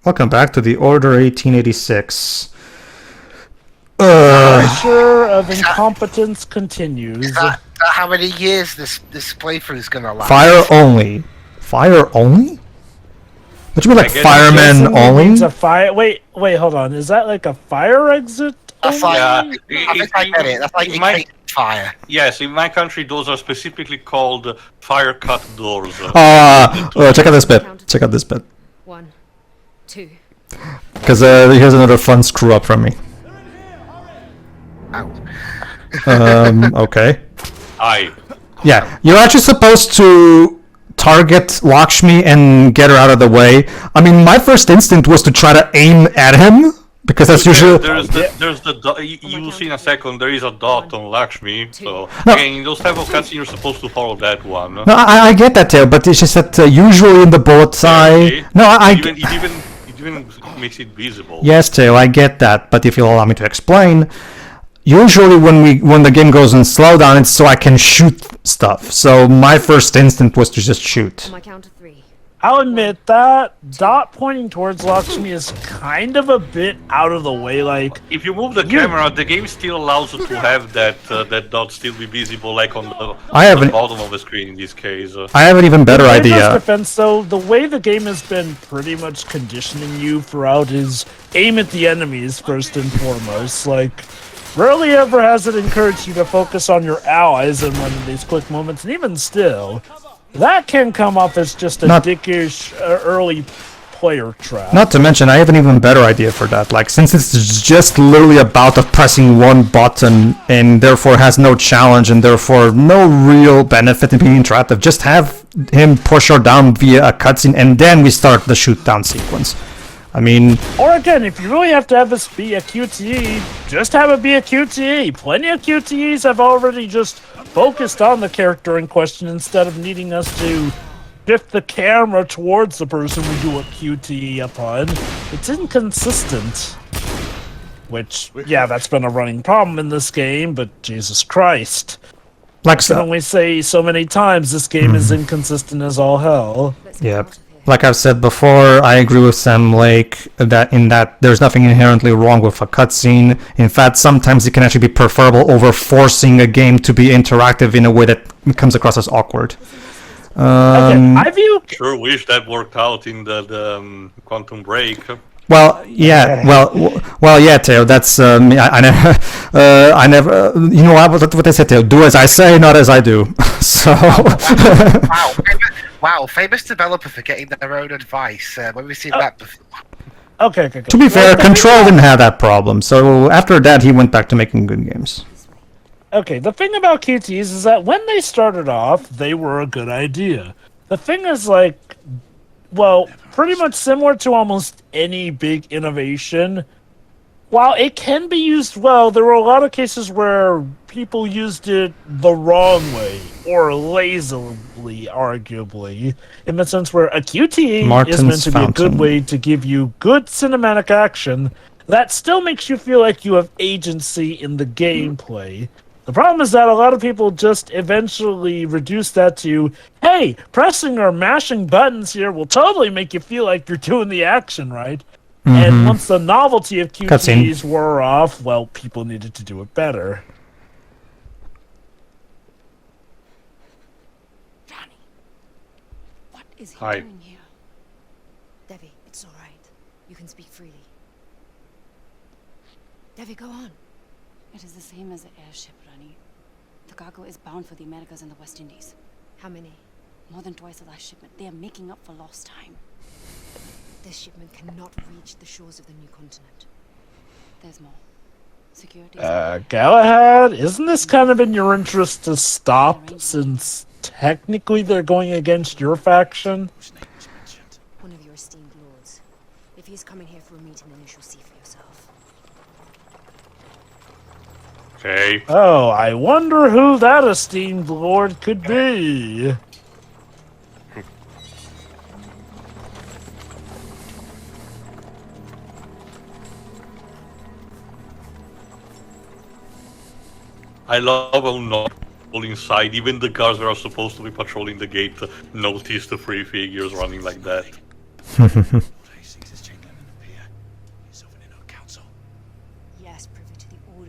Welcome back to the Order 1886. Pressure of incompetence continues. Is that how many years this playthrough is gonna last? Fire only. Fire only? What do you mean, like firemen only? A fire. Wait, hold on. Is that like a fire exit? That's like, I think I get it. That's like fire. Yes, in my country, those are specifically called fire cut doors. Check out this bit. Check out this bit. 1, 2. Because here's another fun screw up from me. Ow. Okay. Aye. Yeah, you're actually supposed to target Lakshmi and get her out of the way. I mean, my first instinct was to try to aim at him, because that's usually... You will see in a second, there is a dot on Lakshmi, so... No. Again, in those type of cutscenes, you're supposed to follow that one. No, I get that, Tail, but it's just that usually in the bullet's eye... No, It even makes it visible. Yes, Tail, I get that, but if you'll allow me to explain... Usually when the game goes in slowdown, it's so I can shoot stuff. So my first instinct was to just shoot. On my count of 3. I'll admit that dot pointing towards Lakshmi is kind of a bit out of the way. Like, if you move the camera, the game still allows you to have that dot still be visible, like on the bottom of the screen in this case. I have an even better idea. In defense, though, the way the game has been pretty much conditioning you throughout is aim at the enemies first and foremost. Like, rarely ever has it encouraged you to focus on your allies in one of these quick moments, and even still, that can come off as just a dickish early player trap. Not to mention, I have an even better idea for that. Like, since it's just literally about pressing one button and therefore has no challenge and therefore no real benefit in being interactive, just have him push her down via a cutscene and then we start the shoot down sequence. I mean... Or again, if you really have to have this be a QTE, just have it be a QTE. Plenty of QTEs have already just focused on the character in question instead of needing us to shift the camera towards the person we do a QTE upon. It's inconsistent. Which, yeah, that's been a running problem in this game, but Jesus Christ. Like I can only say so many times this game is inconsistent as all hell. Yep. Like I've said before, I agree with Sam Lake that there's nothing inherently wrong with a cutscene. In fact, sometimes it can actually be preferable over forcing a game to be interactive in a way that comes across as awkward. I view... Sure wish that worked out in the Quantum Break. Well, yeah, yeah, Teo. That's I never. You know what I said, Teo? Do as I say, not as I do. So. Wow, famous developer for getting their own advice. When we see that before. Okay. To be fair, Control didn't have that problem. So after that, he went back to making good games. Okay, the thing about QTEs is that when they started off, they were a good idea. The thing is, like, well, pretty much similar to almost any big innovation, while it can be used well, there were a lot of cases where people used it the wrong way, or lazily, arguably, in the sense where a QTE is meant to be a good way to give you good cinematic action that still makes you feel like you have agency in the gameplay. The problem is that a lot of people just eventually reduce that to, hey, pressing or mashing buttons here will totally make you feel like you're doing the action, right? Mm-hmm. And once the novelty of QTEs wore off, well, people needed to do it better. Johnny, what is he doing here? Devi, it's all right. You can speak freely. Devi, go on. It is the same as the airship, Rani. The cargo is bound for the Americas and the West Indies. How many? More than twice the last shipment. They are making up for lost time. This shipment cannot reach the shores of the new continent. There's more. Security. Galahad, isn't this kind of in your interest to stop, since technically they're going against your faction? One of your esteemed lords. If he's coming here for a meeting, then you shall see for yourself. Okay. Oh, I wonder who that esteemed lord could be. I love how not all inside, even the guards that are supposed to be patrolling the gate notice the three figures running like that.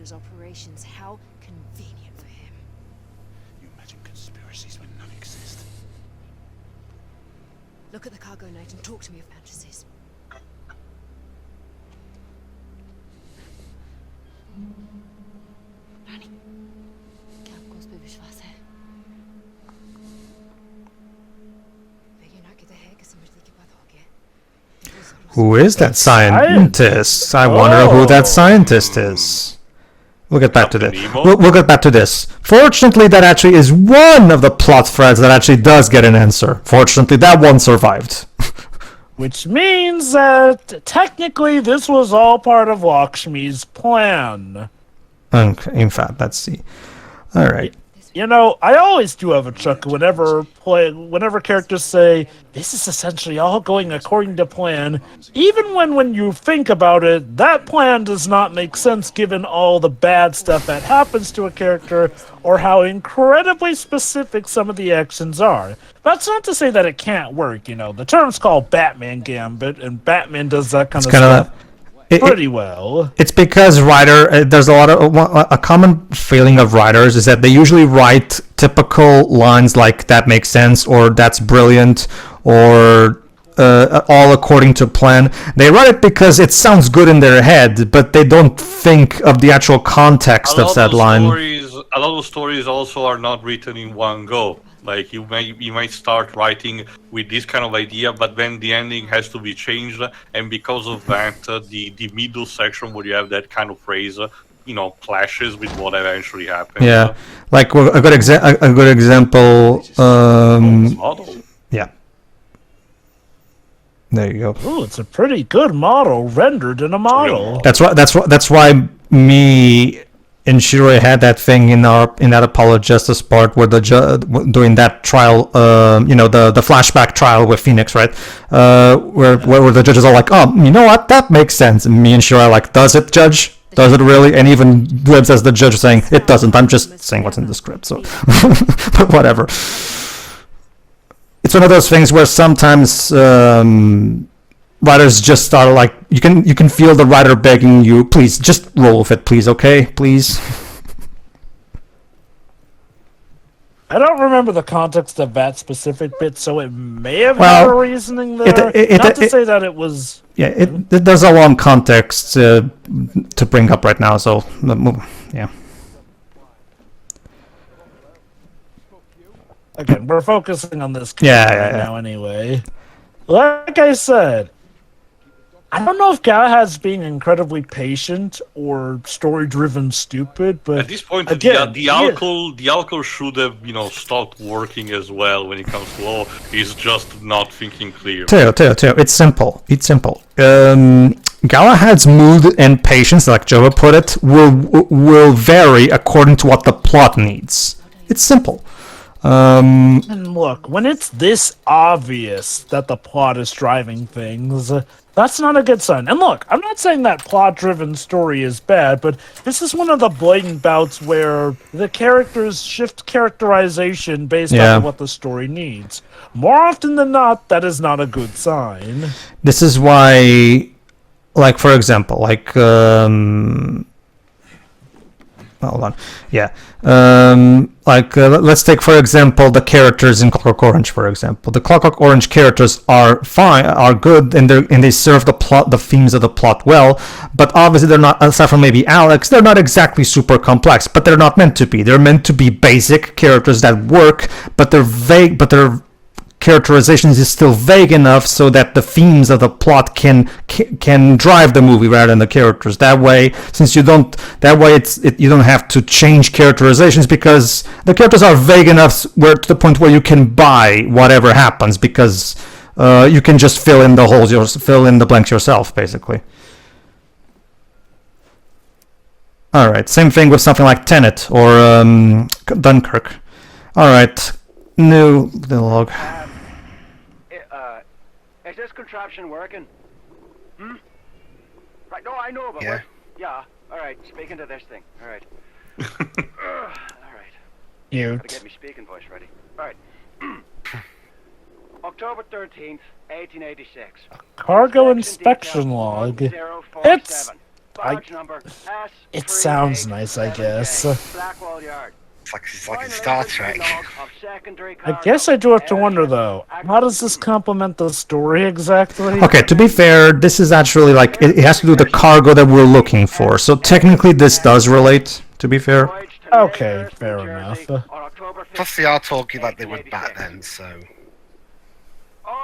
orders operations. How convenient for him. You imagine conspiracies when none exist. Look at the cargo note and talk to me of fantasies. रानी, क्या आपको उस पर विश्वास है? Who is that scientist? I wonder who that scientist is. We'll get back to this. We'll get back to this. Fortunately, that actually is one of the plot threads that actually does get an answer. Fortunately, that one survived. Which means that technically this was all part of Lakshmi's plan. Okay, in fact, let's see. All right. You know, I always do have a chuckle whenever characters say, this is essentially all going according to plan, even when you think about it, that plan does not make sense given all the bad stuff that happens to a character, or how incredibly specific some of the actions are. That's not to say that it can't work, you know. The term's called Batman Gambit, and Batman does that kind of stuff pretty well. It's because there's a common feeling of writers is that they usually write typical lines like that makes sense or that's brilliant or all according to plan. They write it because it sounds good in their head, but they don't think of the actual context of that line. A lot of stories also are not written in one go. Like you might start writing with this kind of idea, but then the ending has to be changed, and because of that, the middle section where you have that kind of phrase, clashes with what eventually happens. Yeah, like a good example. Yeah. There you go. Ooh, it's a pretty good model rendered in a model. That's why me and Shiroi had that thing in that Apollo Justice part where during that trial, the flashback trial with Phoenix, right? Where the judges are like, oh, you know what? That makes sense. And me and Shiroi are like, does it, Judge? Does it really? And even Dibs as the judge saying, it doesn't. I'm just saying what's in the script. So, but whatever. It's one of those things where sometimes writers just start like you can feel the writer begging you, please just roll with it, please, okay, please. I don't remember the context of that specific bit, so it may have had a reasoning there. Not to say that it was. Yeah, there's a long context to bring up right now, so yeah. Again, we're focusing on this now anyway. Like I said, I don't know if Galahad's being incredibly patient or story-driven stupid, but at this point, again, the alcohol should have, stopped working as well when it comes to law. He's just not thinking clear. Teo, it's simple. Galahad's mood and patience, like Jova put it, will vary according to what the plot needs. It's simple. And look, when it's this obvious that the plot is driving things, that's not a good sign. And look, I'm not saying that plot-driven story is bad, but this is one of the blatant bouts where the characters shift characterization based on what the story needs. More often than not, that is not a good sign. This is why, like, for example, hold on. Yeah. Let's take, for example, the characters in Clockwork Orange, for example. The Clockwork Orange characters are fine, are good, and they serve the themes of the plot well, but obviously they're not, aside from maybe Alex, they're not exactly super complex, but they're not meant to be. They're meant to be basic characters that work, but they're vague, but their characterizations is still vague enough so that the themes of the plot can drive the movie rather than the characters. That way, you don't have to change characterizations because the characters are vague enough to the point where you can buy whatever happens because you can just fill in the blanks yourself, basically. All right, same thing with something like Tenet or Dunkirk. All right, new dialogue. Is this contraption working? Right, no, I know about it. Yeah, alright, speaking to this thing. Alright. Alright. Gotta get me speaking voice ready. Alright. October 13th, 1886. Cargo inspection log. It's It sounds nice, I guess. It's like in Star Trek. I guess I do have to wonder, though, how does this complement the story exactly? Okay, to be fair, this is actually like, it has to do with the cargo that we're looking for. So technically this does relate, to be fair. Okay, fair enough. Plus they are talking like they would back then, so...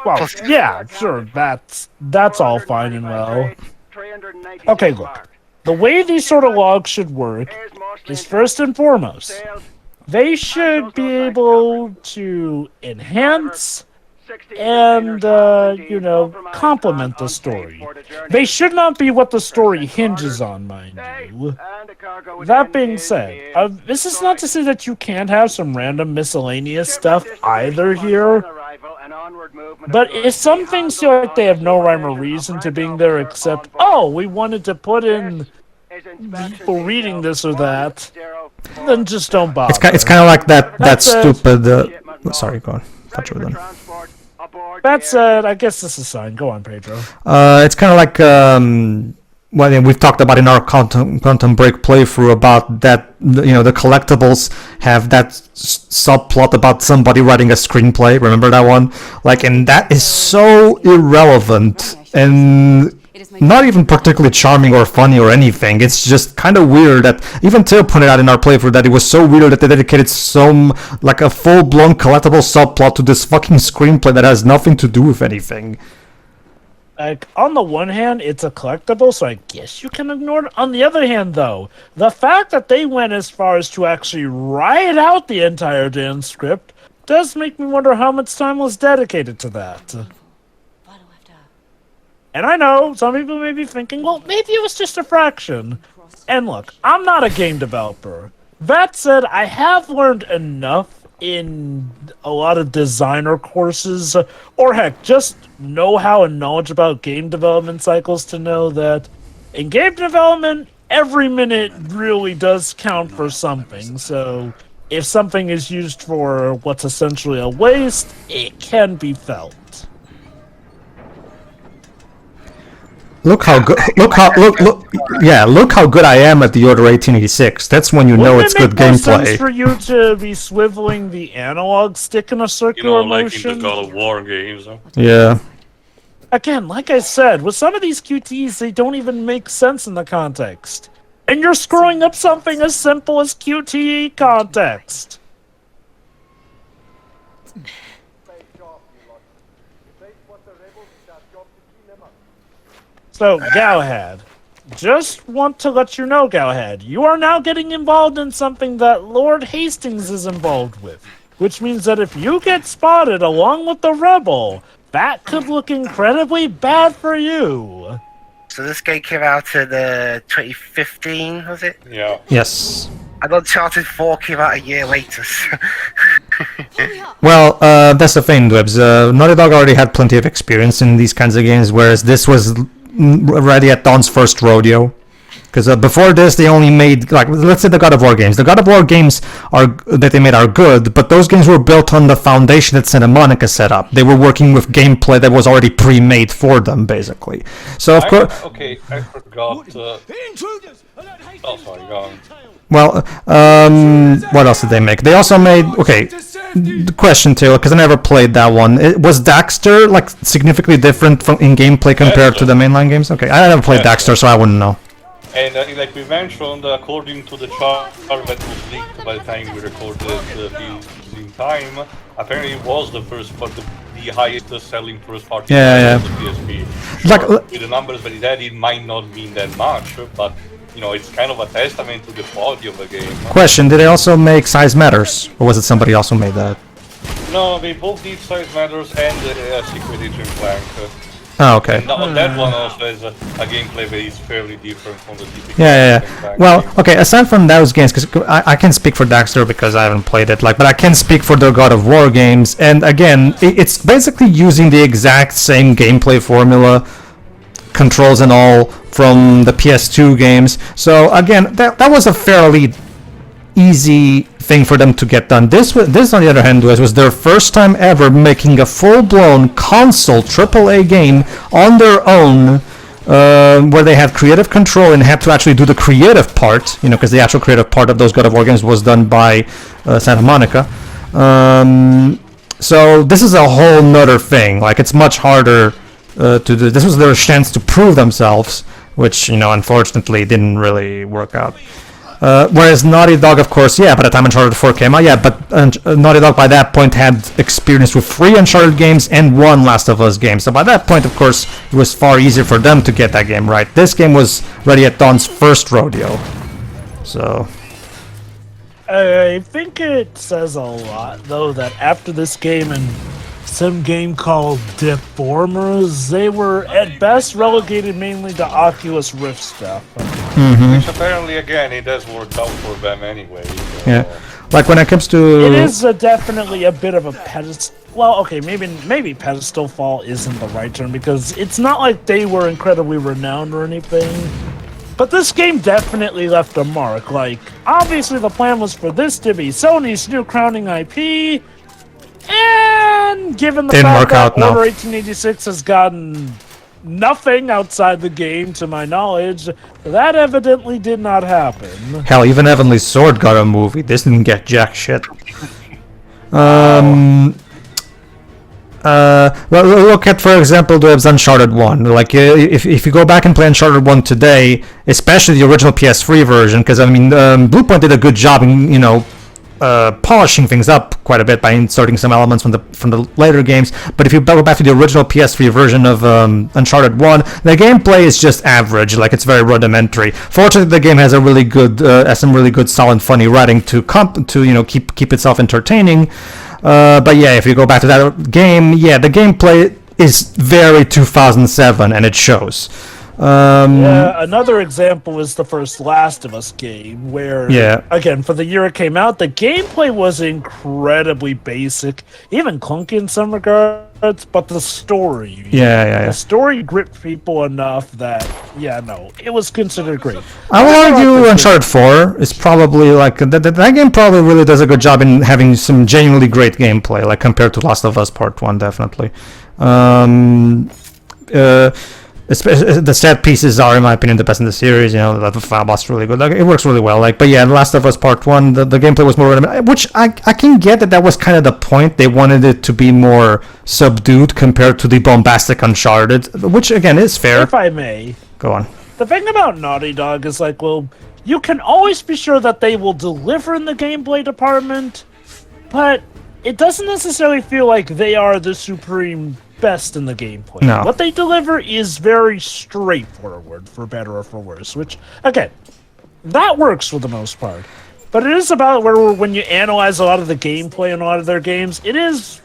Well, yeah, sure, that's all fine and well. Okay, look. The way these sort of logs should work is, first and foremost, they should be able to enhance and, complement the story. They should not be what the story hinges on, mind you. That being said, this is not to say that you can't have some random miscellaneous stuff either here, but if some things feel like they have no rhyme or reason to being there except, oh, we wanted to put in people reading this or that, then just don't bother. It's kind of like that stupid... sorry, go on. Thought you were done. That said, I guess this is fine. Go on, Pedro. It's kind of like... well, we've talked about in our Quantum Break playthrough about that, the collectibles have that subplot about somebody writing a screenplay. Remember that one? Like, and that is so irrelevant and not even particularly charming or funny or anything. It's just kind of weird that even Theo pointed out in our playthrough that it was so weird that they dedicated like a full-blown collectible subplot to this fucking screenplay that has nothing to do with anything. Like, on the one hand, it's a collectible, so I guess you can ignore it. On the other hand, though, the fact that they went as far as to actually write out the entire damn script does make me wonder how much time was dedicated to that. And I know, some people may be thinking, well, maybe it was just a fraction. And look, I'm not a game developer. That said, I have learned enough in a lot of designer courses, or heck, just know-how and knowledge about game development cycles to know that in game development, every minute really does count for something. So if something is used for what's essentially a waste, it can be felt. Look how good! Look how good I am at the Order 1886. That's when you know it's good gameplay. Wouldn't it make more sense for you to be swiveling the analog stick in a circular motion? Like in the God of War games. Huh? Yeah. Again, like I said, with some of these QTEs, they don't even make sense in the context. And you're screwing up something as simple as QTE context. So, Galahad, just want to let you know, Galahad, you are now getting involved in something that Lord Hastings is involved with. Which means that if you get spotted along with the rebel, that could look incredibly bad for you. So this game came out in 2015, was it? Yeah. Yes. And Uncharted 4 came out a year later. Well, that's the thing, Dwebs. Naughty Dog already had plenty of experience in these kinds of games, whereas this was already at Dawn's first rodeo. Because before this, they only made, like, let's say the God of War games. The God of War games that they made are good, but those games were built on the foundation that Santa Monica set up. They were working with gameplay that was already pre-made for them, basically. So, of course... Okay, I forgot... Oh, sorry, go on. Well, what else did they make? They also made... Okay, the question, Taylor, because I never played that one. Was Daxter, like, significantly different in gameplay compared to the mainline games? Okay, I never played Daxter, so I wouldn't know. And like we mentioned, according to the chart that was leaked by the time we recorded this in time, apparently it was the first part, the highest selling first party on the PSP. Sure, Like, with the numbers that it had, it might not mean that much, but it's kind of a testament to the quality of the game. Question, did they also make Size Matters? Or was it somebody else who made that? No, they both did Size Matters and Secret Agent Blank. Oh, okay. And that one also has a gameplay that is fairly different from the typical. Yeah. Well, game. okay. Aside from those games, because I can speak for Daxter because I haven't played it, but I can speak for the God of War games. And again, it's basically using the exact same gameplay formula, controls and all, from the PS2 games. So again, that was a fairly easy thing for them to get done. This on the other hand was their first time ever making a full-blown console AAA game on their own where they had creative control and had to actually do the creative part, because the actual creative part of those God of War games was done by Santa Monica. So this is a whole nother thing. Like, it's much harder to do. This was their chance to prove themselves, which, unfortunately didn't really work out. Whereas Naughty Dog, of course, by the time Uncharted 4 came out, but Naughty Dog by that point had experience with 3 Uncharted games and 1 Last of Us game. So by that point, of course, it was far easier for them to get that game right. This game was ready at Dawn's first rodeo. So... I think it says a lot, though, that after this game and some game called Deformers, they were at best relegated mainly to Oculus Rift stuff. Which apparently, again, it does work out for them anyway. So. Yeah, like when it comes to... It is definitely a bit of a pedestal... Well, okay, maybe pedestal fall isn't the right term, because it's not like they were incredibly renowned or anything. But this game definitely left a mark. Like, obviously the plan was for this to be Sony's new crowning IP, and given the fact that Order 1886 has gotten nothing outside the game, to my knowledge, that evidently did not happen. Hell, even Heavenly Sword got a movie. This didn't get jack shit. Well, look at, for example, the Uncharted 1. Like, if you go back and play Uncharted 1 today, especially the original PS3 version, because, Bluepoint did a good job in, polishing things up quite a bit by inserting some elements from the later games. But if you go back to the original PS3 version of Uncharted 1, the gameplay is just average. Like, it's very rudimentary. Fortunately, the game has a really good, some really good, solid, funny writing to keep itself entertaining. But yeah, if you go back to that game, the gameplay is very 2007, and it shows. Another example is the first Last of Us game, where, again, for the year it came out, the gameplay was incredibly basic, even clunky in some regards, but the story... The story gripped people enough that, it was considered great. I will argue Uncharted 4 is probably, like, that game probably really does a good job in having some genuinely great gameplay, like, compared to Last of Us Part 1, definitely. Especially the set pieces are, in my opinion, the best in the series. The final boss is really good. Like, it works really well. Like, but The Last of Us Part 1, the gameplay was more, which I can get that was kind of the point. They wanted it to be more subdued compared to the bombastic Uncharted, which again is fair. If I may, go on. The thing about Naughty Dog is, like, well, you can always be sure that they will deliver in the gameplay department, but it doesn't necessarily feel like they are the supreme best in the gameplay. No. What they deliver is very straightforward, for better or for worse, which, again, that works for the most part. But it is about where, when you analyze a lot of the gameplay in a lot of their games, it is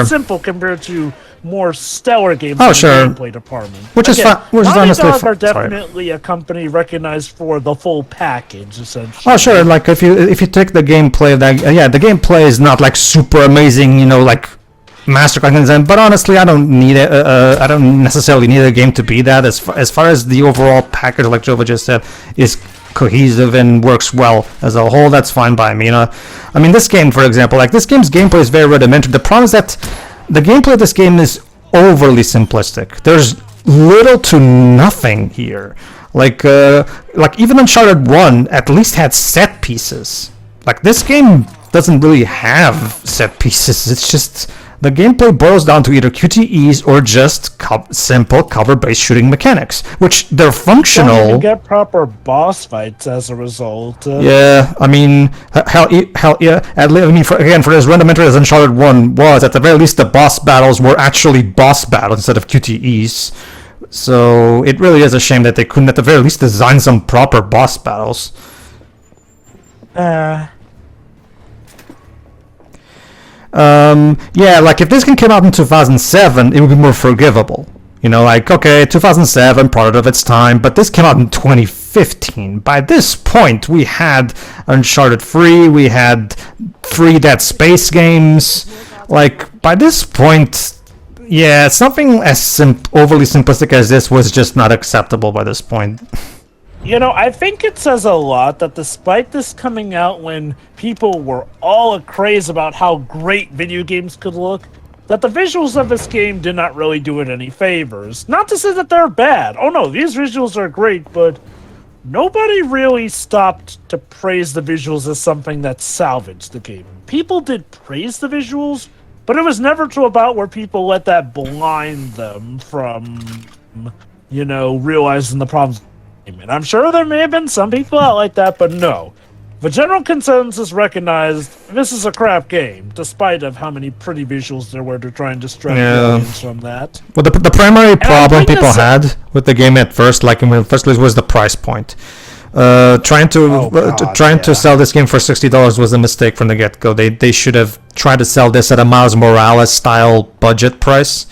simple compared to more stellar games in the gameplay department. Which is honestly Naughty Dog are definitely a company recognized for the full package, essentially. Oh, sure. Like, if you take the gameplay of that, the gameplay is not like super amazing, like masterclass, but honestly, I don't need it. I don't necessarily need a game to be that. As far as the overall package, like Jova just said, is cohesive and works well as a whole, that's fine by me. This game, for example, like, this game's gameplay is very rudimentary. The problem is that the gameplay of this game is overly simplistic. There's little to nothing here. Like even Uncharted 1 at least had set pieces. Like, this game doesn't really have set pieces. It's just the gameplay boils down to either QTEs or just simple cover-based shooting mechanics, which they're functional. You don't get proper boss fights as a result. Hell yeah. For as rudimentary as Uncharted 1 was, at the very least, the boss battles were actually boss battles instead of QTEs. So it really is a shame that they couldn't, at the very least, design some proper boss battles. Like, if this game came out in 2007, it would be more forgivable. 2007, product of its time, but this came out in 2015. By this point, we had Uncharted 3, we had 3 Dead Space games. Like, by this point, something as overly simplistic as this was just not acceptable by this point. I think it says a lot that despite this coming out when people were all crazy about how great video games could look, that the visuals of this game did not really do it any favors. Not to say that they're bad. Oh no, these visuals are great, but nobody really stopped to praise the visuals as something that salvaged the game. People did praise the visuals, but it was never to about where people let that blind them from, realizing the problems. And I'm sure there may have been some people out like that, but no. The general consensus recognized this is a crap game, despite of how many pretty visuals there were to try and distract the audience from that. Well, the primary problem people had with the game at first, like in the first place, was the price point. Trying to sell this game for $60 was a mistake from the get-go. They should have tried to sell this at a Miles Morales style budget price.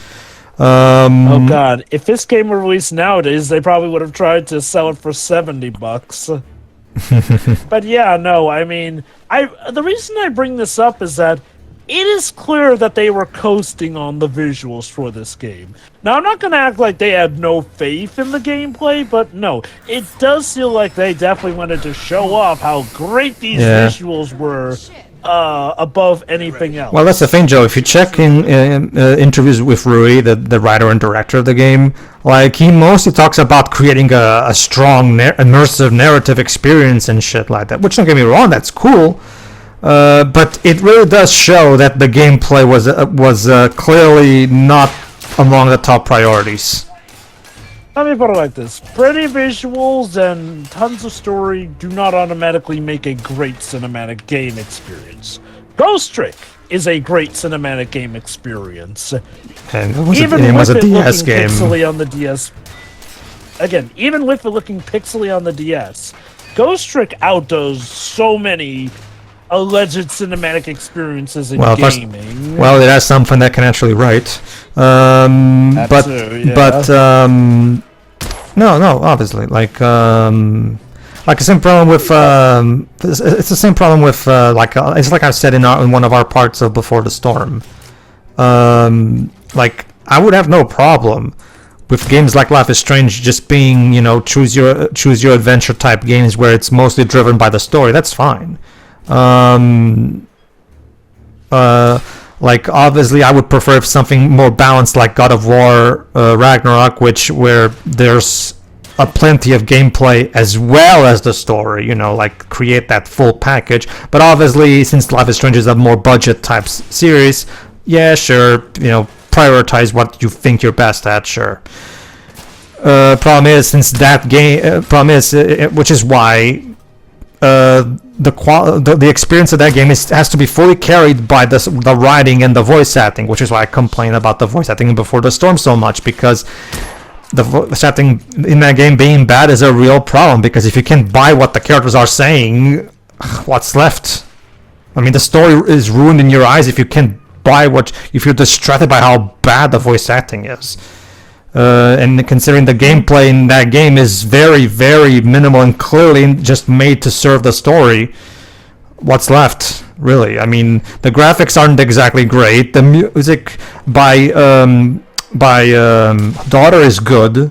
Oh god, if this game were released nowadays, they probably would have tried to sell it for $70. But yeah, no, I mean, the reason I bring this up is that it is clear that they were coasting on the visuals for this game. Now, I'm not going to act like they had no faith in the gameplay, but no, it does feel like they definitely wanted to show off how great these visuals were above anything else. Well, that's the thing, Joe. If you check in interviews with Rui, the writer and director of the game, like, he mostly talks about creating a strong, immersive narrative experience and shit like that, which, don't get me wrong, that's cool. But it really does show that the gameplay was clearly not among the top priorities. Let me put it like this. Pretty visuals and tons of story do not automatically make a great cinematic game experience. Ghost Trick is a great cinematic game experience. And it was a DS game. Pixely on the DS. Again, even with it looking pixely on the DS, Ghost Trick outdoes so many alleged cinematic experiences in gaming. Well, it has something that can actually write. No, obviously, like the same problem with it's the same problem with it's like I said in one of our parts of Before the Storm. Like, I would have no problem with games like Life is Strange just being, choose your adventure type games where it's mostly driven by the story. That's fine. Like, obviously, I would prefer something more balanced, like God of War Ragnarok, where there's plenty of gameplay as well as the story. Like, create that full package. But obviously, since Life is Strange is a more budget type series, yeah, sure, prioritize what you think you're best at. Sure. Problem is, since that game, which is why the experience of that game has to be fully carried by the writing and the voice acting, which is why I complain about the voice acting in Before the Storm so much, because the voice acting in that game being bad is a real problem, because if you can't buy what the characters are saying, what's left? I mean, the story is ruined in your eyes if you can't buy if you're distracted by how bad the voice acting is. And considering the gameplay in that game is very, very minimal and clearly just made to serve the story, what's left, really? I mean, the graphics aren't exactly great. The music by Daughter is good,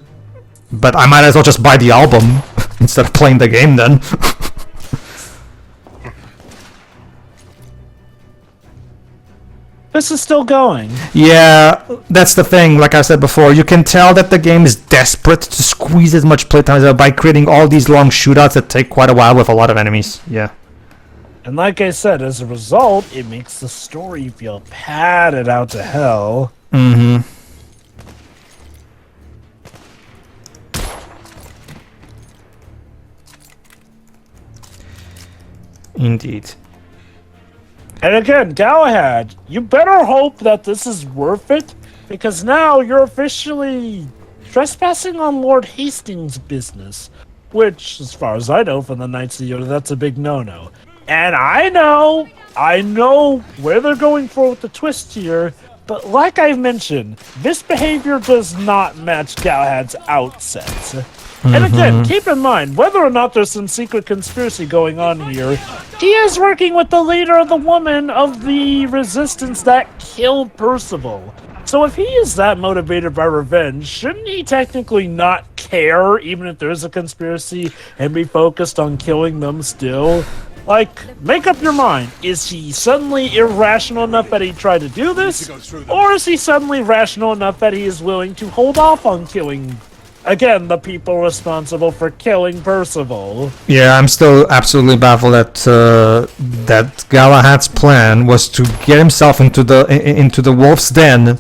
but I might as well just buy the album instead of playing the game then. This is still going. Yeah, that's the thing. Like I said before, you can tell that the game is desperate to squeeze as much playtime as by creating all these long shootouts that take quite a while with a lot of enemies. Yeah. And like I said, as a result, it makes the story feel padded out to hell. Mm-hmm. Indeed. And again, Galahad, you better hope that this is worth it, because now you're officially trespassing on Lord Hastings' business, which, as far as I know from the Knights of Yoda, that's a big no-no. And I know where they're going for with the twist here, but like I've mentioned, this behavior does not match Galahad's outset. And again, keep in mind, whether or not there's some secret conspiracy going on here, he is working with the leader of the woman of the resistance that killed Percival. So if he is that motivated by revenge, shouldn't he technically not care, even if there is a conspiracy, and be focused on killing them still? Like, make up your mind. Is he suddenly irrational enough that he tried to do this? Or is he suddenly rational enough that he is willing to hold off on killing, again, the people responsible for killing Percival? Yeah, I'm still absolutely baffled that that Galahad's plan was to get himself into the wolf's den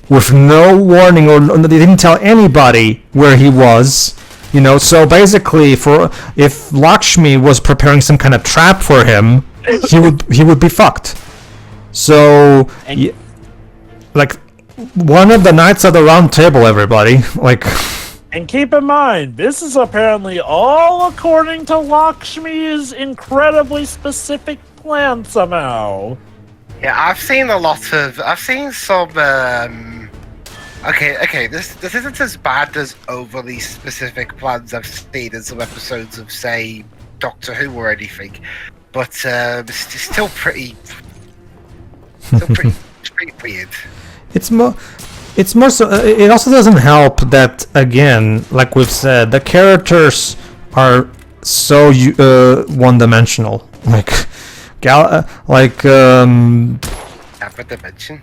with no warning, or they didn't tell anybody where he was. You know, so basically, if Lakshmi was preparing some kind of trap for him, he would be fucked. So, like, one of the Knights of the Round Table, everybody, like. And keep in mind, this is apparently all according to Lakshmi's incredibly specific plan somehow. Yeah, I've seen some. Okay, this isn't as bad as overly specific plans I've seen in some episodes of, say, Doctor Who or anything, but it's still pretty weird. It's more so. It also doesn't help that, again, like we've said, the characters are so one-dimensional. Like, Half a dimension.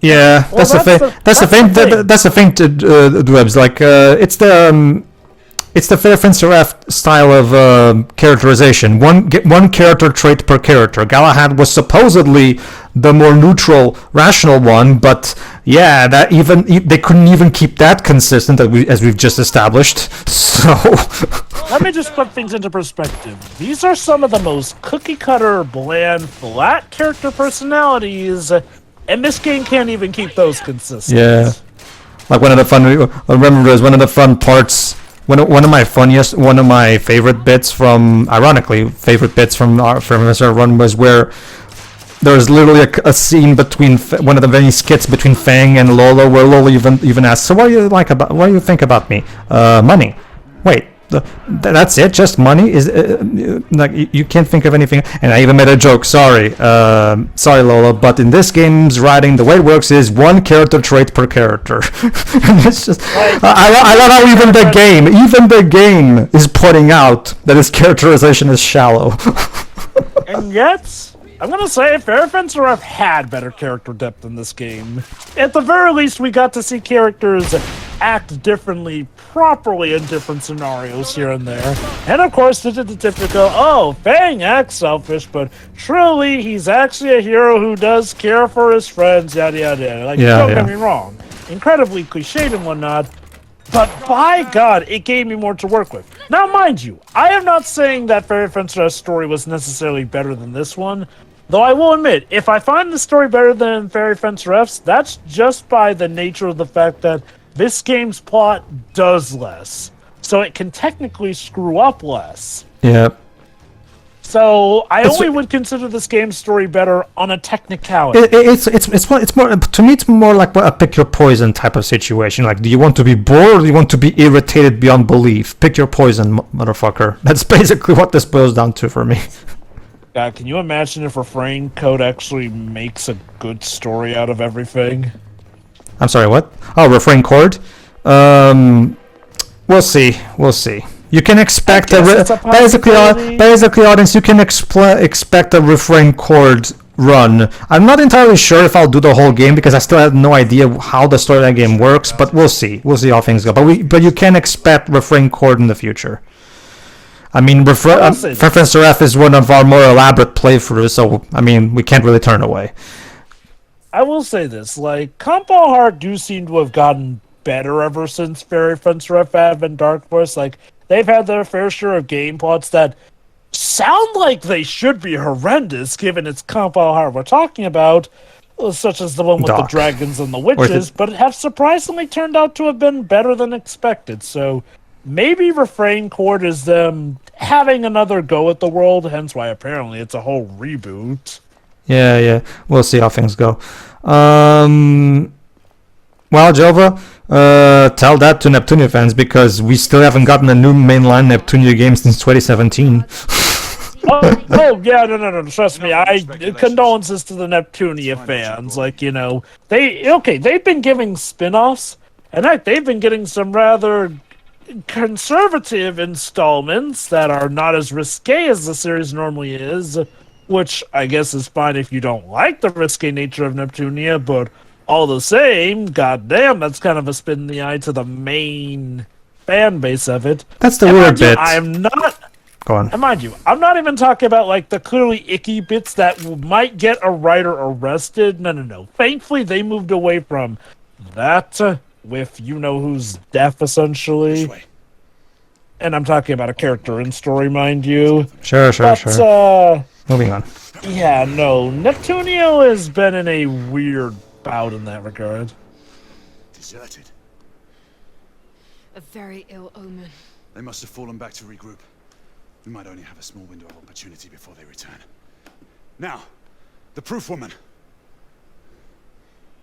Yeah, Well, that's the thing. That's the thing. Dwebs. Like, it's the Fairfencer style of characterization. One character trait per character. Galahad was supposedly the more neutral, rational one, but yeah, that they couldn't even keep that consistent, as we've just established. So. Let me just put things into perspective. These are some of the most cookie-cutter, bland, flat character personalities. And this game can't even keep those consistent. Yeah, like one of the fun parts. One of my favorite bits from our run was where there was literally a scene between one of the many skits between Fang and Lola, where Lola even asks, "So what do you think about me? Money? Wait. That's it? Just money? Is like you can't think of anything?" And I even made a joke. Sorry, Lola, but in this game's writing, the way it works is one character trait per character. And it's just, I love how even the game is pointing out that its characterization is shallow. And yet, I'm gonna say Fairfencer had better character depth in this game. At the very least, we got to see characters act differently, properly in different scenarios here and there. And of course, the typical, Fang acts selfish, but truly, he's actually a hero who does care for his friends, yada yada yada. Like, don't get me wrong, incredibly cliched and whatnot, but by God, it gave me more to work with. Now, mind you, I am not saying that Fairfencer's story was necessarily better than this one, though I will admit, if I find the story better than Fairfencer F's, that's just by the nature of the fact that this game's plot does less, so it can technically screw up less. Yeah. So I only would consider this game's story better on a technicality. It's more, to me, it's more like a pick your poison type of situation. Like, do you want to be bored or do you want to be irritated beyond belief? Pick your poison, motherfucker. That's basically what this boils down to for me. God, can you imagine if refrain code actually makes a good story out of everything? I'm sorry, what? Oh, refrain chord? We'll see. You can expect basically, audience, you can expect a refrain chord run. I'm not entirely sure if I'll do the whole game because I still have no idea how the story of that game works, but we'll see. We'll see how things go. But you can expect refrain chord in the future. I mean, Fairfencer F is one of our more elaborate playthroughs, so I mean, we can't really turn away. I will say this, like, Compo Heart do seem to have gotten better ever since Fairfencer F and Dark Force. Like, they've had their fair share of game plots that sound like they should be horrendous, given it's Compo Heart we're talking about, such as the one with the dragons and the witches, but have surprisingly turned out to have been better than expected. So maybe Refrain Chord is them having another go at the world, hence why apparently it's a whole reboot. Yeah. We'll see how things go. Well, Jova, tell that to Neptunia fans because we still haven't gotten a new mainline Neptunia game since 2017. Yeah, no, trust me. Condolences to the Neptunia fans. Like, you know, they've been giving spin-offs, and they've been getting some rather conservative installments that are not as risque as the series normally is, which I guess is fine if you don't like the risque nature of Neptunia, but all the same, goddamn, that's kind of a spin in the eye to the main fan base of it. That's the weird bit. I'm not... Go on. And mind you, I'm not even talking about like the clearly icky bits that might get a writer arrested. No. Thankfully, they moved away from that with you-know-who's death, essentially. And I'm talking about a character in story, mind you. Sure. Moving on. Yeah, no. Neptunio has been in a weird bout in that regard. Deserted. A very ill omen. They must have fallen back to regroup. We might only have a small window of opportunity before they return. Now, the proof woman.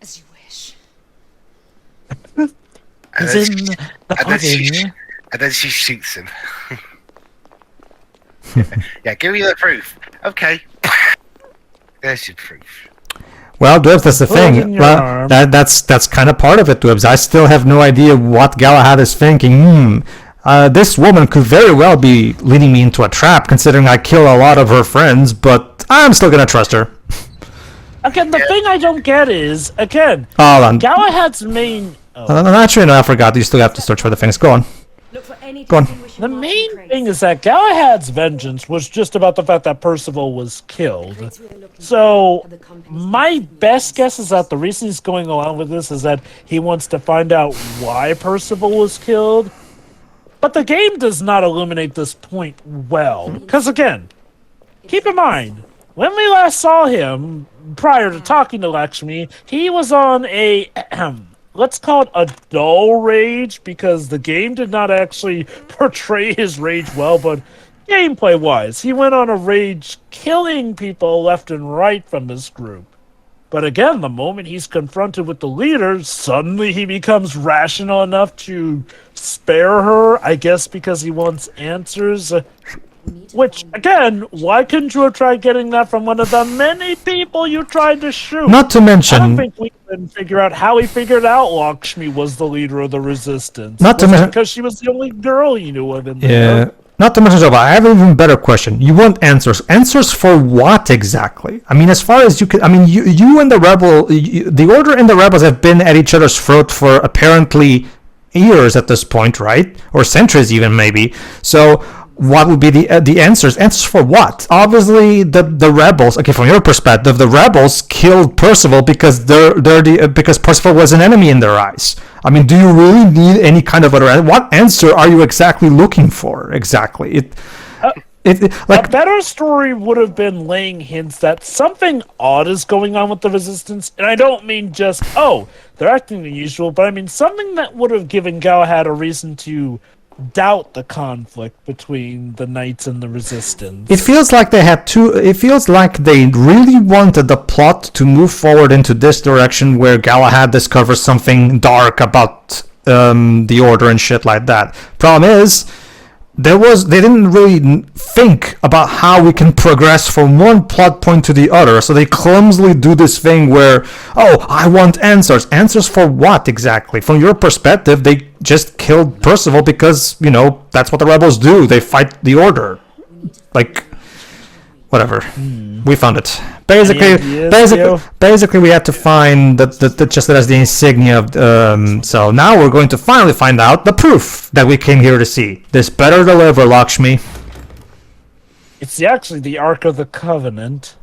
As you wish. And then she shoots him. Yeah, give me the proof. Okay. There's your proof. Well, Dwebs, that's the thing. Well, that's kind of part of it, Dwebs. I still have no idea what Galahad is thinking. This woman could very well be leading me into a trap, considering I kill a lot of her friends, but I'm still gonna trust her. Again, the thing I don't get is, Hold on. Galahad's main... Actually, no, I forgot. You still have to search for the things. Go on. Go on. The main thing is that Galahad's vengeance was just about the fact that Percival was killed. So, my best guess is that the reason he's going along with this is that he wants to find out why Percival was killed. But the game does not illuminate this point well. Because again, keep in mind, when we last saw him, prior to talking to Lakshmi, he was on a, let's call it a dull rage, because the game did not actually portray his rage well, but gameplay-wise, he went on a rage killing people left and right from this group. But again, the moment he's confronted with the leader, suddenly he becomes rational enough to spare her, I guess because he wants answers. Which, again, why couldn't you have tried getting that from one of the many people you tried to shoot? Not to mention... I don't think we can figure out how he figured out Lakshmi was the leader of the resistance. Not to mention... Because she was the only girl he knew of in there. Yeah. Not to mention, I have an even better question. You want answers. Answers for what exactly? I mean, as far as you can... I mean, you and the Rebel... the Order and the Rebels have been at each other's throat for apparently years at this point, right? Or centuries even, maybe. So, what would be the answers? Answers for what? Obviously, the Rebels... Okay, from your perspective, the Rebels killed Percival because because Percival was an enemy in their eyes. I mean, do you really need any kind of other... What answer are you exactly looking for? Exactly. Like a better story would have been laying hints that something odd is going on with the Resistance, and I don't mean just, they're acting unusual, but I mean something that would have given Galahad a reason to doubt the conflict between the Knights and the Resistance. It feels like they had two... It feels like they really wanted the plot to move forward into this direction where Galahad discovers something dark about the Order and shit like that. Problem is, they didn't really think about how we can progress from one plot point to the other, so they clumsily do this thing where, I want answers. Answers for what exactly? From your perspective, they just killed Percival because, that's what the Rebels do. They fight the Order. Like, whatever. We found it. Basically, we had to find the just as the insignia of, so now we're going to finally find out the proof that we came here to see. This better deliver, Lakshmi. It's actually the Ark of the Covenant.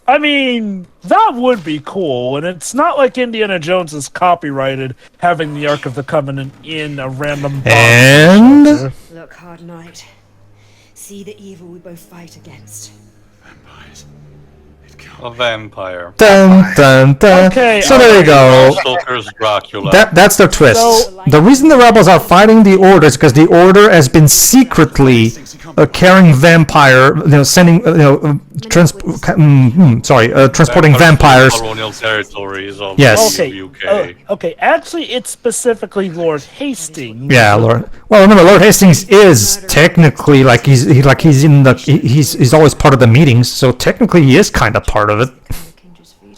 I mean, that would be cool, and it's not like Indiana Jones is copyrighted having the Ark of the Covenant in a random box. And... Look, Hard Knight. See the evil we both fight against. Vampires. A vampire. Dun, dun, dun. Okay, so there you go. Stoker's Dracula. That's their twist. So, the reason the Rebels are fighting the Order is because the Order has been secretly carrying sending, transporting vampires. Colonial territories of Yes. the UK. Okay, actually, it's specifically Lord Hastings. Yeah, Lord. Well, remember, Lord Hastings is technically he's always part of the meetings, so technically he is kind of part of it.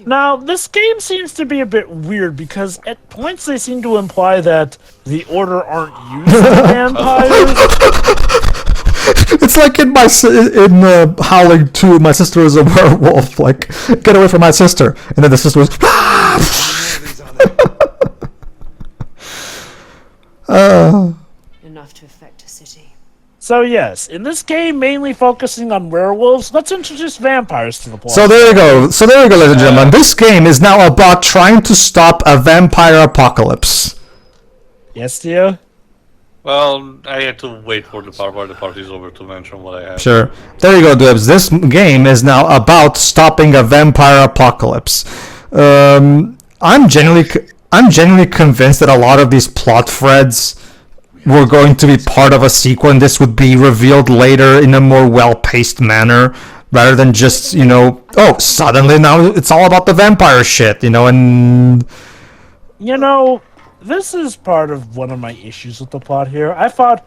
Now, this game seems to be a bit weird because at points they seem to imply that the Order aren't used to vampires. It's like in Howling 2, my sister is a werewolf. Like, get away from my sister. And then the sister was... Enough to affect a city. So yes, in this game mainly focusing on werewolves, let's introduce vampires to the plot. So there you go, ladies and gentlemen. This game is now about trying to stop a vampire apocalypse. Yes, Theo? Well, I had to wait for the part where the party's over to mention what I have. Sure. There you go, Dibs. This game is now about stopping a vampire apocalypse. I'm genuinely convinced that a lot of these plot threads were going to be part of a sequel, and this would be revealed later in a more well-paced manner, rather than just, oh, suddenly now it's all about the vampire shit, and... This is part of one of my issues with the plot here. I thought,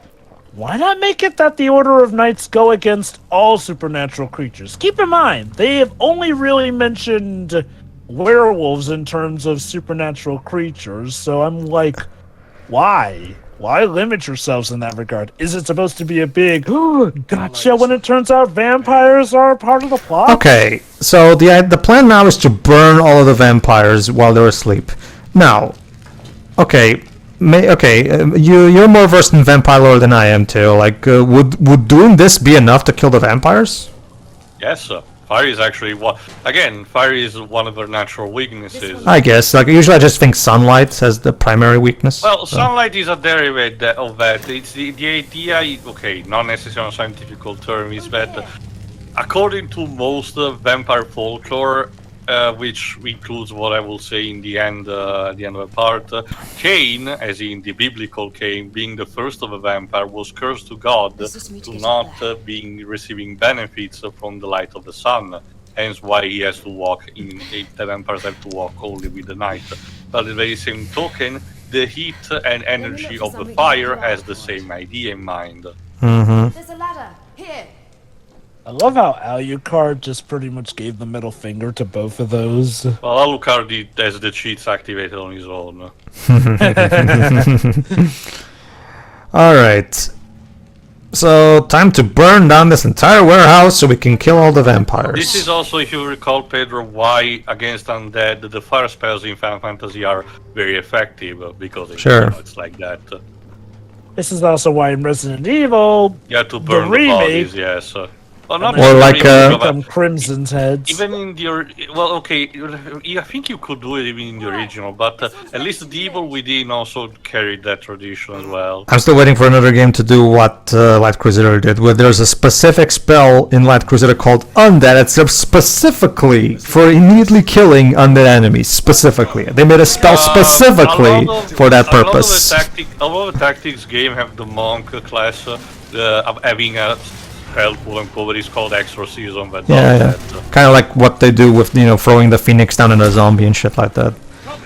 why not make it that the Order of Knights go against all supernatural creatures? Keep in mind, they have only really mentioned werewolves in terms of supernatural creatures, so I'm like, why? Why limit yourselves in that regard? Is it supposed to be a big gotcha when it turns out vampires are part of the plot? Okay, so the plan now is to burn all of the vampires while they're asleep. Now, you're more versed in vampire lore than I am too. Like, would doing this be enough to kill the vampires? Yes, sir. Fire is actually fire is one of their natural weaknesses. I guess. Like, usually I just think sunlight as the primary weakness. Well, sunlight is a derivative of that. It's the idea, not necessarily a scientific term, is that according to most vampire folklore, which includes what I will say in the end of the part, Cain, as in the biblical Cain, being the first of a vampire, was cursed to God to not being receiving benefits from the light of the sun. Hence why he has to walk the vampires have to walk only with the night. But at the very same token, the heat and energy of the fire has the same idea in mind. Mm-hmm. There's a ladder. Here. I love how Alucard just pretty much gave the middle finger to both of those. Well, Alucard has the cheats activated on his own. Alright. So, time to burn down this entire warehouse so we can kill all the vampires. This is also, if you recall, Pedro, why against undead the fire spells in Final Fantasy are very effective, because it's like that. This is also why in Resident Evil, you have to burn the bodies, yes. Well, not or like Crimson's heads. Even in the I think you could do it even in the original, but at least the Evil Within also carried that tradition as well. I'm still waiting for another game to do what Light Crusader did, where there's a specific spell in Light Crusader called Undead. It's specifically for immediately killing undead enemies. Specifically, they made a spell specifically for that purpose. A lot of the tactics game have the monk class having a spell, quote-unquote, is called exorcism. But kind of like what they do with throwing the phoenix down in a zombie and shit like that.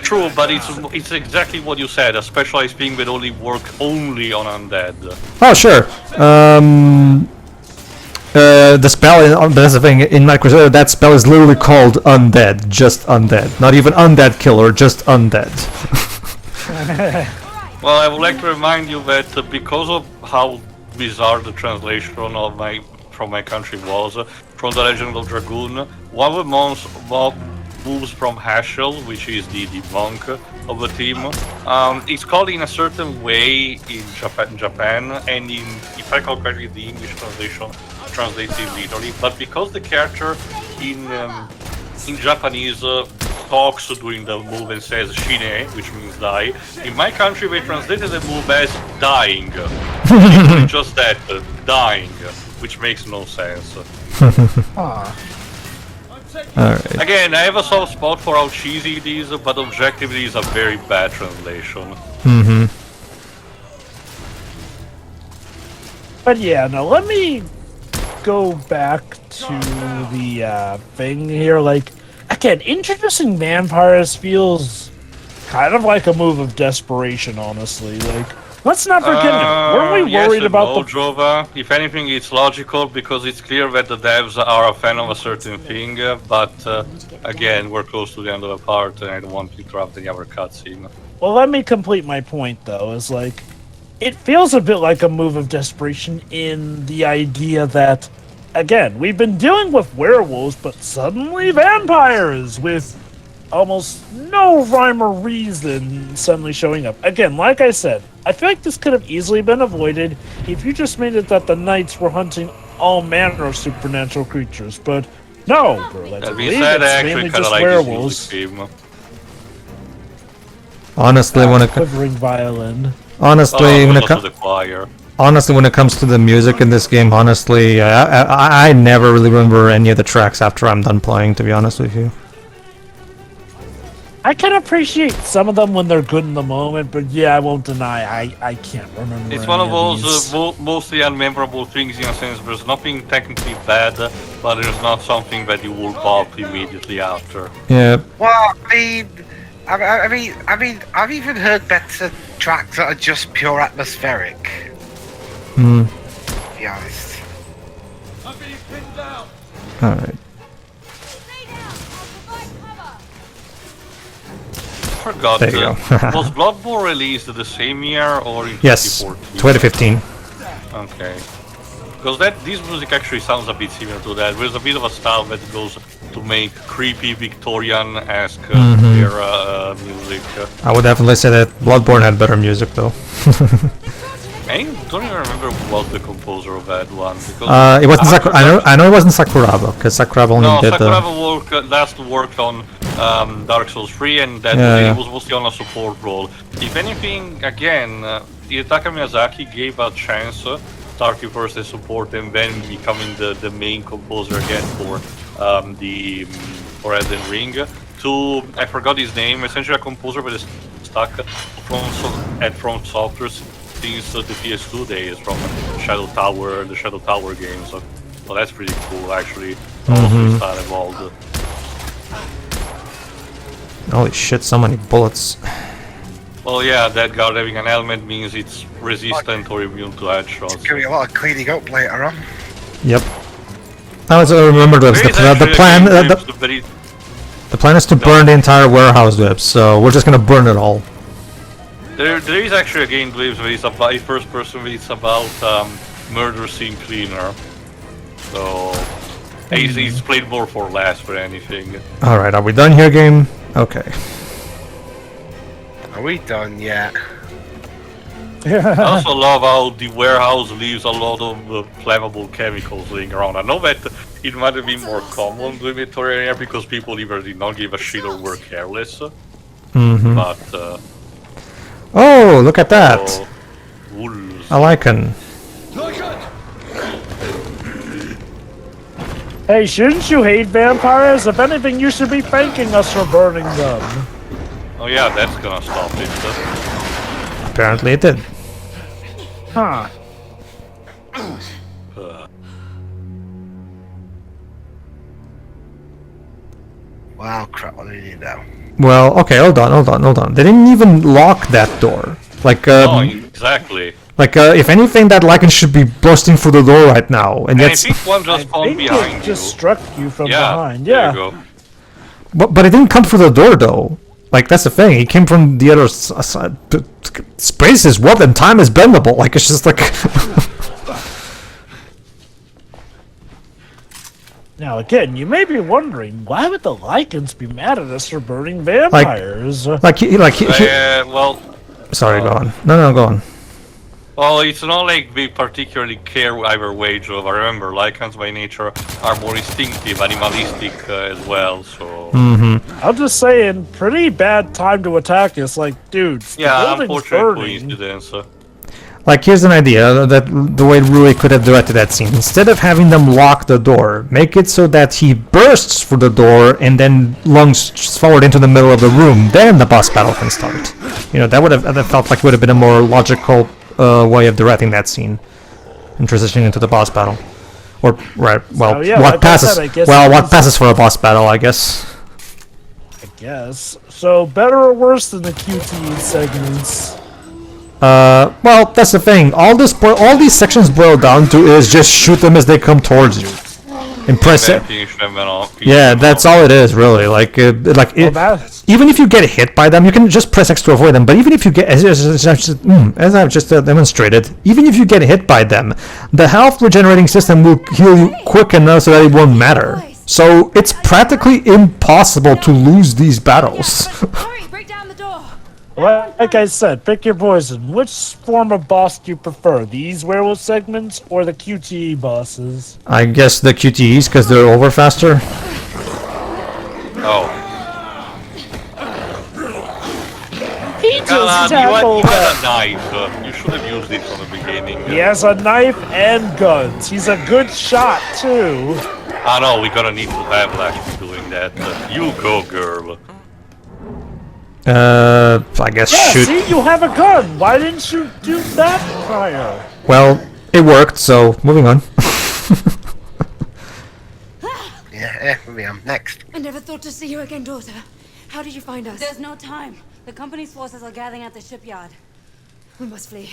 True, but it's exactly what you said. A specialized thing that only work only on undead. Oh sure. The spell, that's the thing, in Light Crusader, that spell is literally called Undead, just Undead. Not even Undead Killer, just Undead. Well, I would like to remind you that because of how bizarre the translation from my country was, from the Legend of Dragoon, one of the monks moves from Hashel, which is the monk of the team. It's called in a certain way in Japan, and if I recall correctly, the English translation translates it literally. But because the character in Japanese talks during the move and says "shine," which means die, in my country they translated the move as dying. Just that, dying, which makes no sense. Alright. Again, I have a soft spot for how cheesy it is, but objectively it's a very bad translation. Mm-hmm. But yeah, no, let me go back to the thing here. Like, again, introducing vampires feels kind of like a move of desperation, honestly. Like, Let's not forget it. Weren't we yes worried and about no, the... Jova. If anything, it's logical because it's clear that the devs are a fan of a certain thing, but again, we're close to the end of the part and I don't want to interrupt any other cutscene. Well, let me complete my point, though, is like... It feels a bit like a move of desperation in the idea that, again, we've been dealing with werewolves, but suddenly vampires with almost no rhyme or reason suddenly showing up. Again, like I said, I feel like this could have easily been avoided if you just made it that the knights were hunting all manner of supernatural creatures, but no, bro, let's That believe being said, I it's actually mainly kind of just like werewolves. this music theme. Honestly, when it Quivering violin. honestly when it to the choir. honestly when it comes to the music in this game, honestly, I never really remember any of the tracks after I'm done playing. To be honest with you. I can appreciate some of them when they're good in the moment, but yeah, I won't deny I can't remember. It's one of those these. mostly unmemorable things in a sense. There's nothing technically bad, but there's not something that you will bop immediately after. Yeah. Well, I mean, I've even heard better tracks that are just pure atmospheric. Hmm. To be honest. All right. Forgot. There you go. Was Bloodborne released the same year or in Yes. 2014? 2015. Okay. Because this music actually sounds a bit similar to that. There's a bit of a style that goes to make creepy Victorian-esque era music. I would definitely say that Bloodborne had better music though. I don't even remember who was the composer of that one. Because It wasn't Sakura. I know it wasn't Sakuraba because Sakuraba only no, did Sakuraba last worked on Dark Souls 3 and that Yeah. was mostly on a support role. If anything, again, Hidetaka Miyazaki gave a chance starting first as support and then becoming the main composer again for for Elden Ring. To I forgot his name. Essentially, a composer that is stuck from Software since the PS2 days from the Shadow Tower games. So that's pretty cool, actually. Also, style evolved. Holy shit! So many bullets. Well, yeah, that guard having an element means it's resistant or immune to headshots. It's gonna be a lot of cleaning up later on. Yep. I remember that was the plan. The plan is to burn the entire warehouse whip, so we're just gonna burn it all. There is actually a game glimpse where it's about a first person where it's about murder scene cleaner. So it's played more for less for anything. All right, are we done here, game? Okay. Are we done yet? I also love how the warehouse leaves a lot of flammable chemicals laying around. I know that it might have been more common during the Victorian era because people either did not give a shit or were careless. But oh, look at that! wolves. A lichen. Hey, shouldn't you hate vampires? If anything, you should be thanking us for burning them. Oh yeah, that's gonna stop it. Apparently it did. Huh. Wow, crap, what do we do now? Well, okay, hold on. They didn't even lock that door. Like, Oh, exactly. like, if anything, that lichen should be bursting through the door right now, and And I yet, think one just I spawned think behind it you. just struck you from Yeah, behind. there Yeah. you go. but it didn't come through the door though. Like, that's the thing. It came from the other side. Space is what, and time is bendable. Like, it's just like. Now again, you may be wondering, why would the lichens be mad at us for burning vampires? Well, Sorry, go on. No, go on. well, it's not like they particularly care either way, Joe. I remember, lichens by nature are more instinctive, animalistic as well, so... I'm just saying, pretty bad time to attack us. Like, dudes, the Yeah, building's unfortunate burning. coincidence. Like, here's an idea that the way Rui could have directed that scene. Instead of having them lock the door, make it so that he bursts through the door and then lunges forward into the middle of the room. Then the boss battle can start. You know, that felt like would have been a more logical way of directing that scene and transitioning into the boss battle. Or right, well, So, yeah, what like I passes? said, I guess Well, it what was- passes for a boss battle, I guess. I guess. So, better or worse than the QTE segments? Well, that's the thing. All these sections boil down to is just shoot them as they come towards you. And press it. Yeah, that's all it is, really. Like, even if you get hit by them, you can just press X to avoid them. But even if you get, as I've just demonstrated, even if you get hit by them, the health regenerating system will heal you quick enough so that it won't matter. So it's practically impossible to lose these battles. Hurry, break down the door. Well, like I said, pick your poison. Which form of boss do you prefer? These werewolf segments or the QTE bosses? I guess the QTEs, because they're over faster. Oh. He just Galahad, you tackled had a knife. You should have used it from the beginning. He has a knife and guns. He's a good shot, too. I know, we're gonna need to have actually doing that. You go, girl. I guess Yeah, shoot. see, you have a gun. Why didn't you do that prior? Well, it worked, so moving on. Yeah, moving on. Next. I never thought to see you again, daughter. How did you find us? There's no time. The company's forces are gathering at the shipyard. We must flee.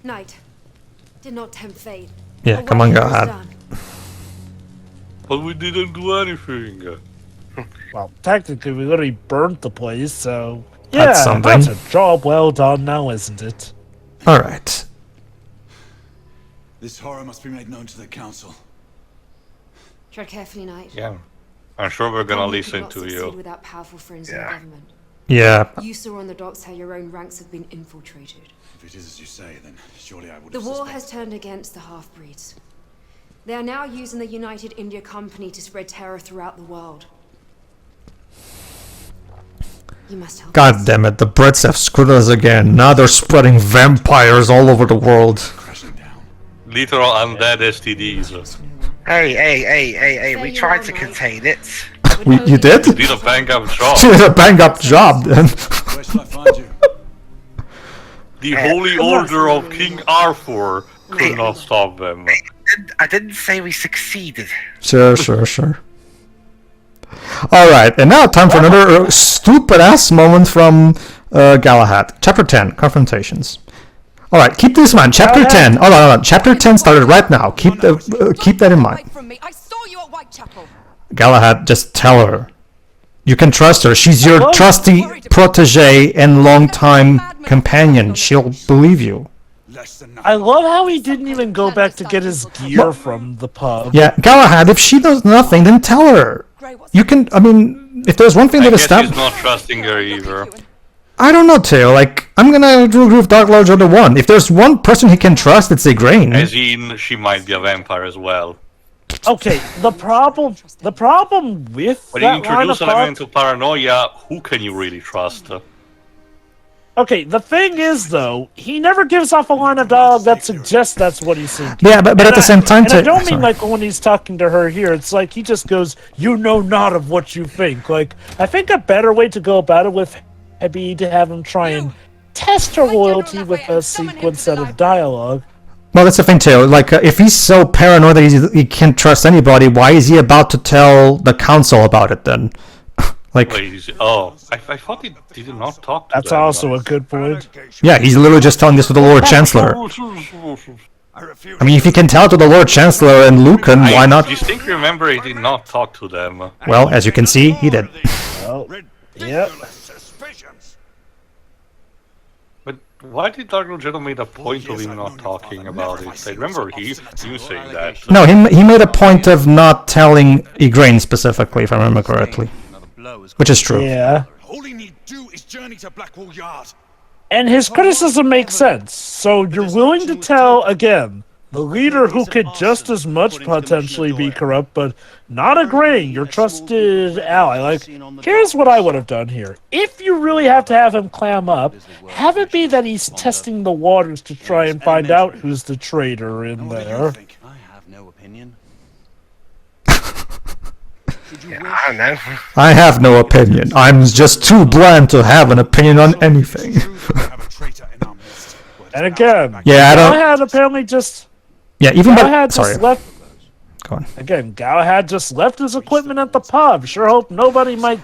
Night. Did not tempt fate. Yeah, But come what on, has was Galahad. done. But we didn't do anything. Well, technically, we already burnt the place, so... That's Yeah, something. that's a job well done now, isn't it? Alright. This horror must be made known to the council. Tread carefully, Knight. Yeah. I'm sure we're gonna Company listen cannot to succeed you. without powerful friends in the Yeah. government. Yeah. You saw on the docks how your own ranks have been infiltrated. If it is as you say, then surely I would The have war suspected. has turned against the half-breeds. They are now using the United India Company to spread terror throughout the world. You must help God us. damn it, the Brits have screwed us again. Now they're spreading vampires all over the world. Crashing down. Literal undead STDs. Hey, we tried to contain it. You did? Did a bang up job. You did a bang up job then. Where shall I find you? The Holy Order of King Arthur could not stop them. I didn't say we succeeded. Sure. Alright, and now time for another stupid ass moment from Galahad. Chapter 10, Confrontations. Alright, keep this in mind. Chapter 10. Hold on. Chapter 10 started right now. Keep that in mind. From me. I saw you at Whitechapel. Galahad, just tell her. You can trust her. She's your trusty protege and longtime companion. She'll believe you. Less than I love how he didn't even go back to get his gear from the pub. Yeah, Galahad, if she knows nothing, then tell her. You can, I mean, if there's one thing I that guess he's established... not trusting her either. I don't know, Teo. Like, I'm gonna agree with Dark Lord Joe the 1. If there's one person he can trust, it's Igraine. As in, she might be a vampire as well. Okay, the problem with When you that line of introduce an thought... element of paranoia, who can you really trust? Okay, the thing is, though, he never gives off a line of dialogue that suggests that's what he's thinking. Yeah, but at the same time... And I don't mean sorry. like when he's talking to her here, it's like he just goes, you know not of what you think. Like, I think a better way to go about it would be to have him try and test her loyalty with a sequence set of dialogue. Well, that's the thing, Teo. Like, if he's so paranoid that he can't trust anybody, why is he about to tell the council about it, then? Like... Wait, oh, I thought he did not talk to That's them. also a good point. Yeah, he's literally just telling this to the Lord Chancellor. I mean, if he can tell to the Lord Chancellor and Lucan, why not? I distinctly remember he did not talk to them. Well, as you can see, he did. Well, yep. But why did Dark Lord General made a point of him not talking about it? I remember you saying that. No, he made a point of not telling Igraine specifically, if I remember correctly. Which is true. Yeah. All you need do is journey to Blackwall Yard. And his criticism makes sense. So you're willing to tell, again, the leader who could just as much potentially be corrupt, but not agreeing, your trusted ally. Like, here's what I would have done here. If you really have to have him clam up, have it be that he's testing the waters to try and find out who's the traitor in there. I have no opinion. I don't know. I have no opinion. I'm just too blind to have an opinion on anything. And again, Yeah, I don't... Galahad apparently just... Yeah, even Galahad by... Sorry. just left... Go on. Again, Galahad just left his equipment at the pub. Sure hope nobody might,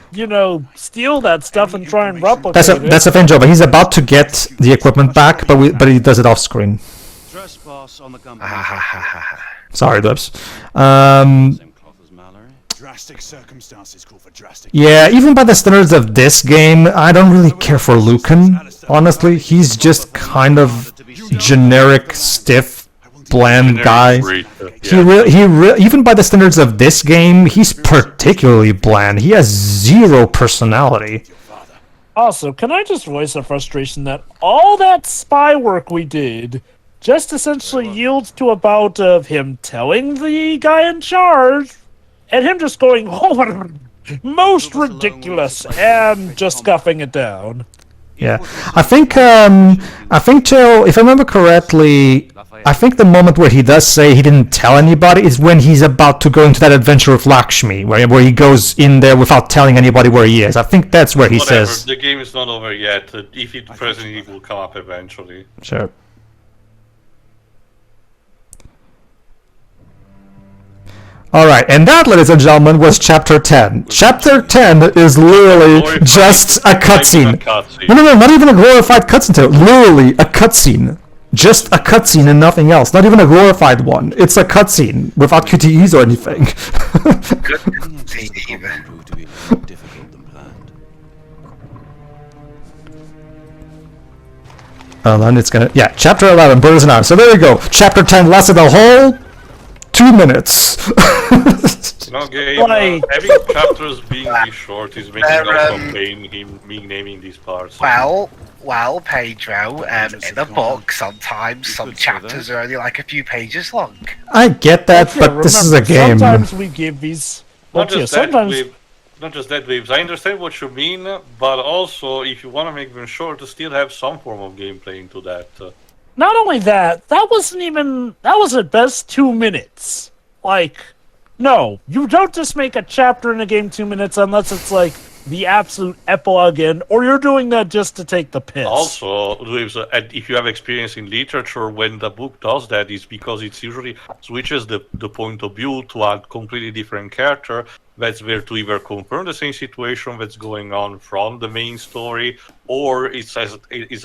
steal that stuff and try and replicate it. That's a thing, Joe. But he's about to get the equipment back, but he does it off screen. Trespass on the Sorry, Dubs. Drastic circumstances call for drastic. Yeah, even by the standards of this game, I don't really care for Lucan. Honestly, he's just kind of generic, stiff, bland guy. Even by the standards of this game, he's particularly bland. He has zero personality. Also, can I just voice a frustration that all that spy work we did just essentially yields to a bout of him telling the guy in charge, and him just going, "Oh, most ridiculous," and just scuffing it down. Yeah, I think, Joe, if I remember correctly, I think the moment where he does say he didn't tell anybody is when he's about to go into that adventure with Lakshmi, where he goes in there without telling anybody where he is. I think that's where he says... The game is not over yet. If it presently, it will come up eventually. Sure. Alright, and that, ladies and gentlemen, was Chapter 10. Chapter 10 is literally just a cutscene. No, not even a glorified cutscene. Literally a cutscene. Just a cutscene and nothing else. Not even a glorified one. It's a cutscene without QTEs or anything. And it's gonna... Yeah, Chapter 11, Brothers in Arms. So there you go. Chapter 10 lasted a whole 2 minutes. No game. Having chapters being this short is making us complain me naming these parts. Well, Pedro, in a book, sometimes some chapters are only like a few pages long. I get that, but this is a game. Sometimes we give these... Not just that, Waves. I understand what you mean, but also, if you want to make them short, to still have some form of gameplay into that. Not only that, that was at best 2 minutes. No, you don't just make a chapter in a game 2 minutes unless it's the absolute epilogue end, or you're doing that just to take the piss. Also, if you have experience in literature, when the book does that, it's because it usually switches the point of view to a completely different character that's there to either confirm the same situation that's going on from the main story, or it's a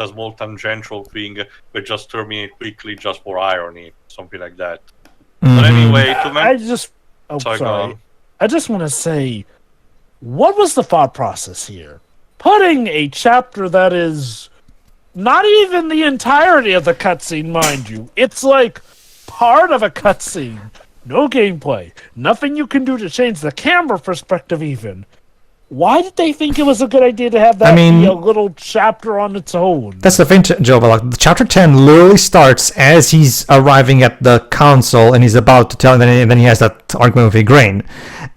small tangential thing that just terminate quickly just for irony, something like that. But anyway, I just want to say, what was the thought process here? Putting a chapter that is not even the entirety of the cutscene, mind you. It's part of a cutscene. No gameplay. Nothing you can do to change the camera perspective even. Why did they think it was a good idea to have that be a little chapter on its own? That's the thing, Joe. But Chapter 10 literally starts as he's arriving at the council and he's about to tell, and then he has that argument with Igraine.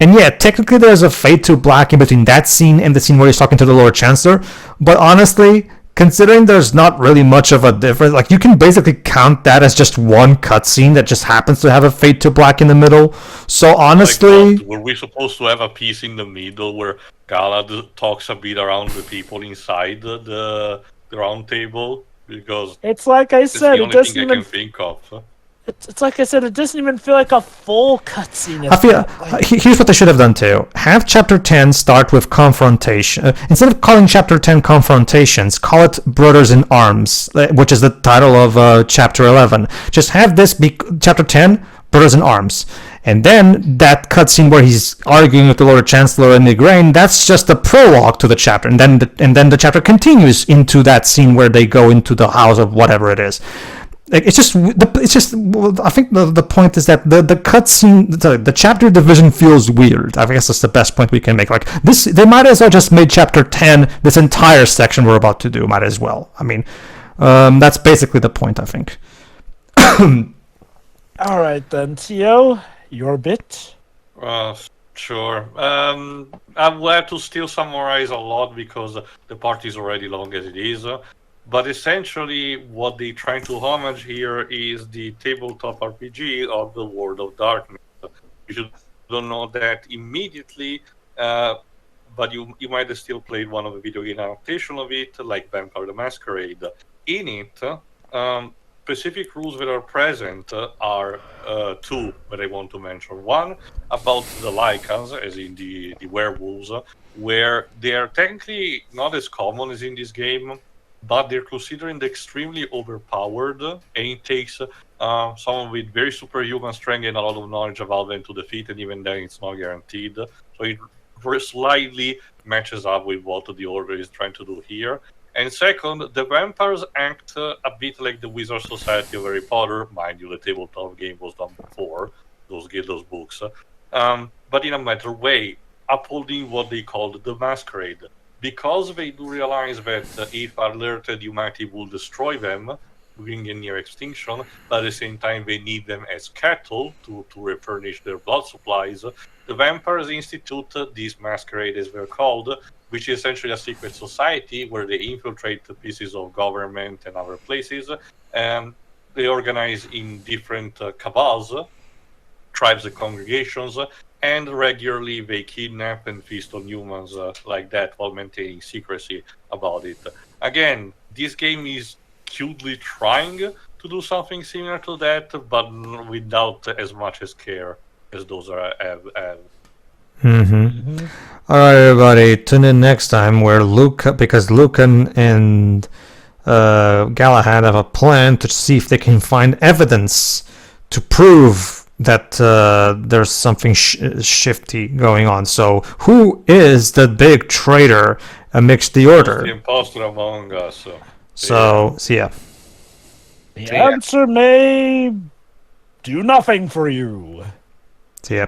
And yeah, technically there's a fade to black in between that scene and the scene where he's talking to the Lord Chancellor. But honestly, considering there's not really much of a difference, you can basically count that as just one cutscene that just happens to have a fade to black in the middle. So honestly... were we supposed to have a piece in the middle where Galahad talks a bit around the people inside the round table? Because it's like I said, it doesn't even... think of. It's like I said, it doesn't even feel like a full cutscene. Here's what they should have done too. Have Chapter 10 start with Confrontation. Instead of calling Chapter 10 Confrontations, call it Brothers in Arms, which is the title of Chapter 11. Just have this be Chapter 10, Brothers in Arms. And then that cutscene where he's arguing with the Lord Chancellor and Igraine, that's just a prologue to the chapter. And then the chapter continues into that scene where they go into the house of whatever it is. I think the point is that the cutscene, the chapter division feels weird. I guess that's the best point we can make. They might as well just made Chapter 10 this entire section we're about to do. Might as well. I mean, that's basically the point, I think. All right then, Tio, your bit. Sure. I'm glad to still summarize a lot because the part is already long as it is. But essentially, what they're trying to homage here is the tabletop RPG of the World of Darkness. You don't know that immediately, but you might have still played one of the video game adaptation of it, like Vampire the Masquerade. In it, specific rules that are present are two that I want to mention. One about the Lycans, as in the werewolves, where they are technically not as common as in this game, but they're considered extremely overpowered, and it takes someone with very superhuman strength and a lot of knowledge about them to defeat, and even then it's not guaranteed. So it slightly matches up with what the Order is trying to do here. And second, the vampires act a bit like the Wizard Society of Harry Potter. Mind you, the tabletop game was done before those books, but in a better way, upholding what they called the Masquerade. Because they do realize that if alerted, humanity will destroy them, bringing near extinction, but at the same time they need them as cattle to replenish their blood supplies, the vampires institute this Masquerade, as they're called, which is essentially a secret society where they infiltrate the pieces of government and other places. They organize in different cabals, tribes and congregations, and regularly they kidnap and feast on humans like that while maintaining secrecy about it. Again, this game is cutely trying to do something similar to that, but without as much as care as those have. Alright, everybody, tune in next time where because Lucan and Galahad have a plan to see if they can find evidence to prove that there's something shifty going on. So, who is the big traitor amidst the Order? The imposter among us. So, see ya. The answer may do nothing for you. See ya.